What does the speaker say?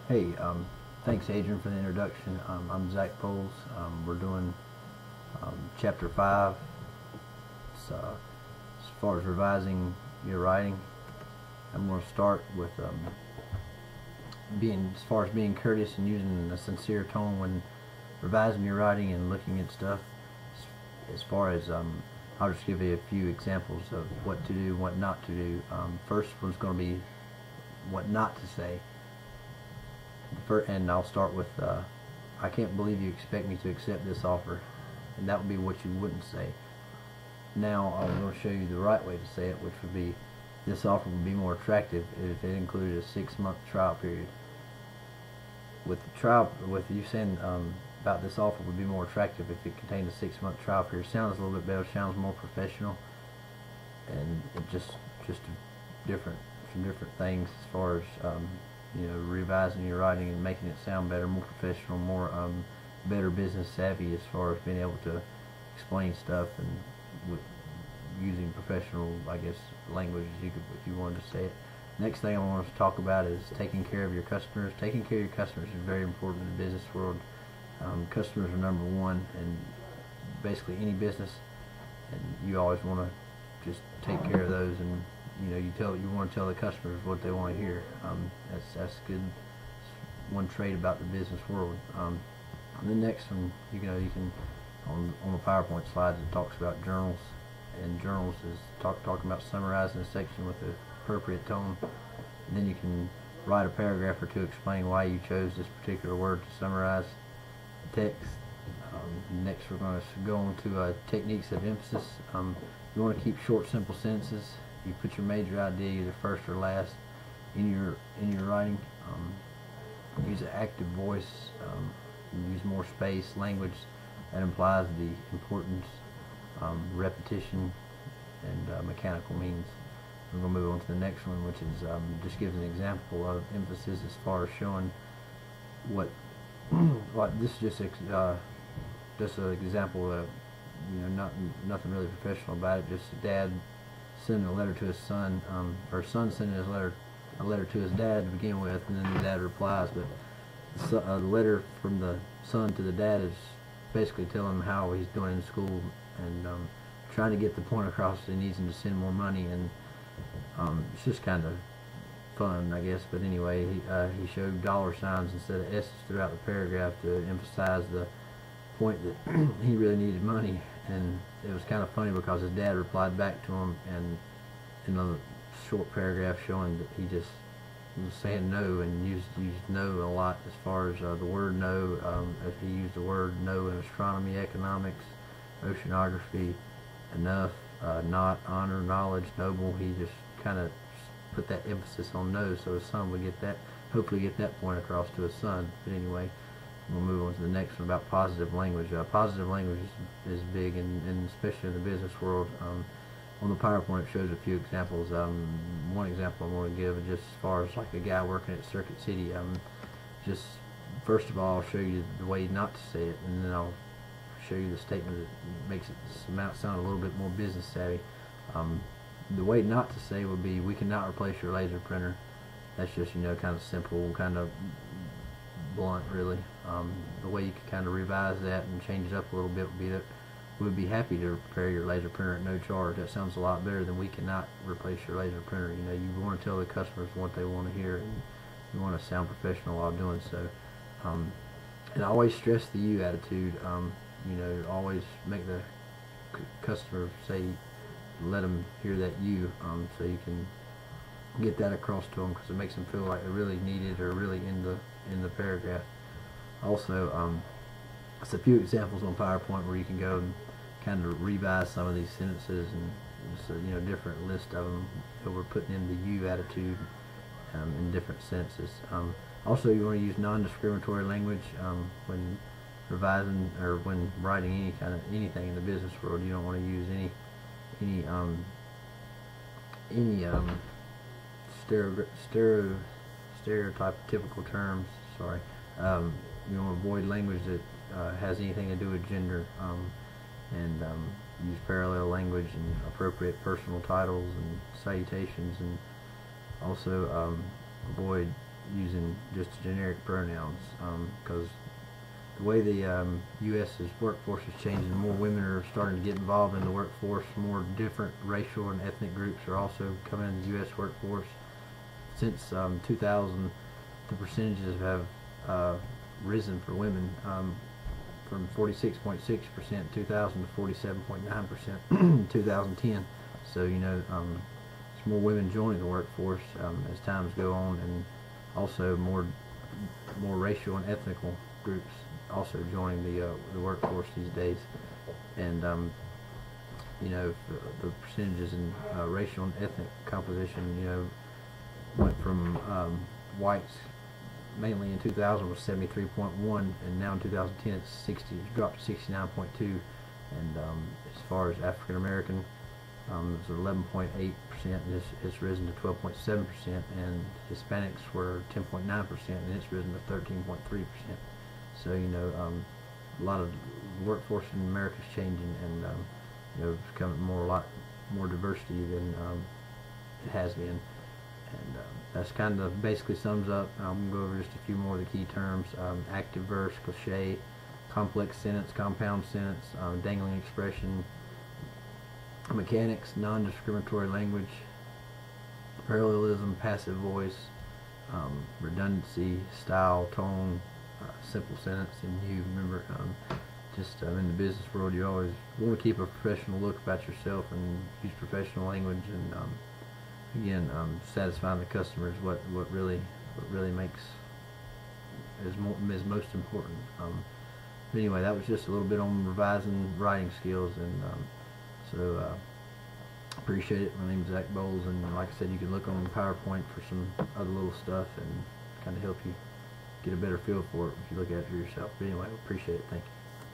Hey, thanks Adrian for the introduction. I'm Zach Poles. We're doing Chapter 5. It's, as far as revising your writing, I'm going to start with as far as being courteous and using a sincere tone when revising your writing and looking at stuff. As far as I'll just give you a few examples of what to do and what not to do. First one's going to be what not to say. And I'll start with, I can't believe you expect me to accept this offer. And that would be what you wouldn't say. Now I'm going to show you the right way to say it, which would be, this offer would be more attractive if it included a 6-month trial period. With you saying about this offer would be more attractive if it contained a 6-month trial period, sounds a little bit better, sounds more professional, and it just some different things as far as revising your writing and making it sound better, more professional, more better business savvy as far as being able to explain stuff and with using professional, I guess, language if you wanted to say it. Next thing I want us to talk about is taking care of your customers. Taking care of your customers is very important in the business world. Customers are number one in basically any business, and you always want to just take care of those, and you want to tell the customers what they want to hear. That's good. It's one trait about the business world. And the next one, you can on the PowerPoint slides, it talks about journals, and journals is talking about summarizing a section with the appropriate tone. And then you can write a paragraph or two explaining why you chose this particular word to summarize the text. Next, we're going to go on to techniques of emphasis. You want to keep short, simple sentences. You put your major idea either first or last in your writing. Use an active voice. Use more space, language that implies the importance, repetition, and mechanical means. We're going to move on to the next one, which is just gives an example of emphasis as far as showing what this is just an example of nothing really professional about it. Just a dad sending a letter to his son, or son sending a letter to his dad to begin with, and then the dad replies. But the letter from the son to the dad is basically telling him how he's doing in school, and trying to get the point across that he needs him to send more money. And it's just kind of fun, I guess. But anyway, he showed dollar signs instead of S's throughout the paragraph to emphasize the point that he really needed money. And it was kind of funny because his dad replied back to him, and in a short paragraph showing that he just was saying no, and used no a lot as far as the word no. He used the word no in astronomy, economics, oceanography, enough, not, honor, knowledge, noble. He just kind of put that emphasis on no, so his son would hopefully get that point across to his son. But anyway, we'll move on to the next one about positive language. Positive language is big, and especially in the business world. On the PowerPoint, it shows a few examples. One example I want to give is just as far as like a guy working at Circuit City. Just first of all, I'll show you the way not to say it, and then I'll show you the statement that makes it sound a little bit more business savvy. The way not to say would be, "We cannot replace your laser printer." That's just kind of simple, kind of blunt, really. The way you could kind of revise that and change it up a little bit would be that we would be happy to repair your laser printer at no charge. That sounds a lot better than "we cannot replace your laser printer." You want to tell the customers what they want to hear, and you want to sound professional while doing so. And always stress the "you" attitude. Always make the customer say, let them hear that "you," so you can get that across to them, because it makes them feel like they're really needed or really in the paragraph. Also, it's a few examples on PowerPoint where you can go and kind of revise some of these sentences, and just a different list of them. So we're putting in the "you" attitude in different sentences. Also, you want to use non-discriminatory language when revising or when writing anything in the business world. You don't want to use any stereotypical terms. Sorry. You want to avoid language that has anything to do with gender, and use parallel language and appropriate personal titles and salutations, and also avoid using just generic pronouns, because the way the U.S.'s workforce is changing, more women are starting to get involved in the workforce. More different racial and ethnic groups are also coming into the U.S. workforce. Since 2000, the percentages have risen for women from 46.6% in 2000 to 47.9% in 2010. So there's more women joining the workforce as times go on, and also more racial and ethnical groups also joining the workforce these days. And the percentages in racial and ethnic composition, went from whites mainly in 2000 was 73.1, and now in 2010 it's dropped to 69.2. And as far as African American, it was 11.8%, and it's risen to 12.7%, and Hispanics were 10.9%, and it's risen to 13.3%. So a lot of the workforce in America is changing, and it's becoming a lot more diversity than it has been. And that's kind of basically sums up. I'm going to go over just a few more of the key terms: active verse, cliche, complex sentence, compound sentence, dangling expression, mechanics, non-discriminatory language, parallelism, passive voice, redundancy, style, tone, simple sentence. And you remember, in the business world, you always want to keep a professional look about yourself and use professional language. And again, satisfying the customer is what really makes is most important. But anyway, that was just a little bit on revising writing skills, and so appreciate it. My name is Zach Bowles, and like I said, you can look on PowerPoint for some other little stuff and kind of help you get a better feel for it if you look at it for yourself. But anyway, appreciate it. Thank you.